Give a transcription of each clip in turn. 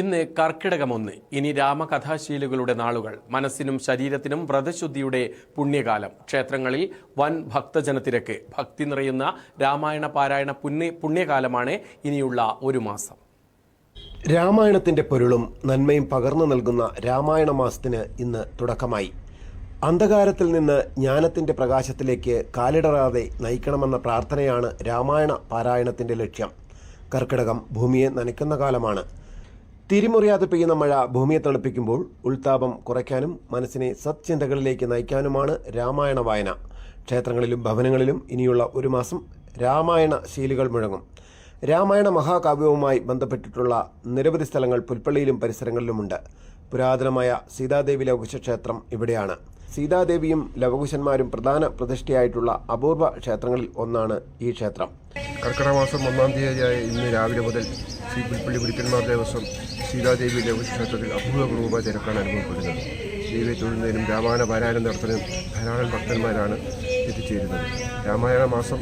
ഇന്ന് കർക്കിടകം 1. ഇനി രാമകഥാശീലുകളുടെ നാളുകൾ. മനസ്സിനും ശരീരത്തിനും വ്രതശുദ്ധിയുടെ പുണ്യകാലം. ക്ഷേത്രങ്ങളിൽ വൻ ഭക്തജനത്തിരക്ക്. ഭക്തി നിറയുന്ന രാമായണ പാരായണ പുണ്യകാലമാണ് ഇനിയുള്ള ഒരു മാസം. രാമായണത്തിന്റെ പൊരുളും നന്മയും പകർന്നു നൽകുന്ന രാമായണ മാസത്തിന് ഇന്ന് തുടക്കമായി. അന്ധകാരത്തിൽ നിന്ന് ജ്ഞാനത്തിന്റെ പ്രകാശത്തിലേക്ക് കാലിടറാതെ നയിക്കണമെന്ന പ്രാർത്ഥനയാണ് രാമായണ പാരായണത്തിന്റെ ലക്ഷ്യം. കർക്കിടകം ഭൂമിയെ നനയ്ക്കുന്ന കാലമാണ്. തിരിമുറിയാതെ പെയ്യുന്ന മഴ ഭൂമിയെ തണുപ്പിക്കുമ്പോൾ ഉൾത്താപം കുറയ്ക്കാനും മനസ്സിനെ സത്ചിന്തകളിലേക്ക് നയിക്കാനുമാണ് രാമായണ വായന. ക്ഷേത്രങ്ങളിലും ഭവനങ്ങളിലും ഇനിയുള്ള ഒരു മാസം രാമായണ ശീലുകൾ മുഴങ്ങും. രാമായണ മഹാകാവ്യവുമായി ബന്ധപ്പെട്ടിട്ടുള്ള നിരവധി സ്ഥലങ്ങൾ പുൽപ്പള്ളിയിലും പരിസരങ്ങളിലുമുണ്ട്. പുരാതനമായ സീതാദേവി ലവകുശ ക്ഷേത്രം ഇവിടെയാണ്. സീതാദേവിയും ലവകുശന്മാരും പ്രധാന പ്രതിഷ്ഠയായിട്ടുള്ള അപൂർവ ക്ഷേത്രങ്ങളിൽ ഒന്നാണ് ഈ ക്ഷേത്രം. കർക്കിടക മാസം 1-ാം തീയതിയായ ഇന്ന് രാവിലെ മുതൽ ശ്രീ പുൽപ്പള്ളി ഗുരുക്കന്മാർ ദേവസ്വം സീതാദേവി ലവകുശ ക്ഷേത്രത്തിൽ അപൂർവ തിരക്കാണ് അനുഭവപ്പെടുന്നത്. ദേവിയെ തൊഴുന്നതിനും രാമായണ പാരായണം നടത്തുന്നതിനും ധാരാളം ഭക്തന്മാരാണ് എത്തിച്ചേരുന്നത്. രാമായണ മാസം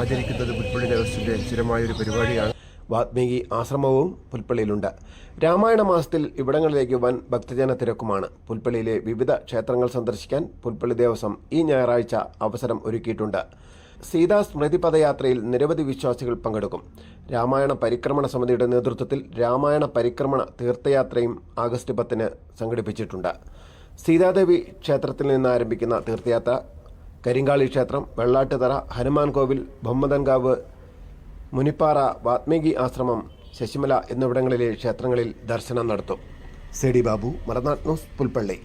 ആചരിക്കുന്നത് പുൽപ്പള്ളി ദേവസ്വത്തിന്റെ സ്ഥിരമായൊരു പരിപാടിയാണ്. വാത്മീകി ആശ്രമവും പുൽപ്പള്ളിയിലുണ്ട്. രാമായണ മാസത്തിൽ ഇവിടങ്ങളിലേക്ക് വൻ ഭക്തജന തിരക്കുമാണ്. പുൽപ്പള്ളിയിലെ വിവിധ ക്ഷേത്രങ്ങൾ സന്ദർശിക്കാൻ പുൽപ്പള്ളി ദേവസ്വം ഈ ഞായറാഴ്ച അവസരം ഒരുക്കിയിട്ടുണ്ട്. സീതാ സ്മൃതി പദയാത്രയിൽ നിരവധി വിശ്വാസികൾ പങ്കെടുക്കും. രാമായണ പരിക്രമണ സമിതിയുടെ നേതൃത്വത്തിൽ രാമായണ പരിക്രമണ തീർത്ഥയാത്രയും ആഗസ്റ്റ് 10-ന് സംഘടിപ്പിച്ചിട്ടുണ്ട്. സീതാദേവി ക്ഷേത്രത്തിൽ നിന്ന് ആരംഭിക്കുന്ന തീർത്ഥയാത്ര കരിങ്കാളി ക്ഷേത്രം, വെള്ളാട്ടുതറ, ഹനുമാൻ കോവിൽ, ബൊമ്മദൻകാവ്, മുനിപ്പാറ, വാത്മീകി ആശ്രമം, ശശിമല എന്നിവിടങ്ങളിലെ ക്ഷേത്രങ്ങളിൽ ദർശനം നടത്തും. സി ഡി ബാബു, മലനാട് ന്യൂസ്, പുൽപ്പള്ളി.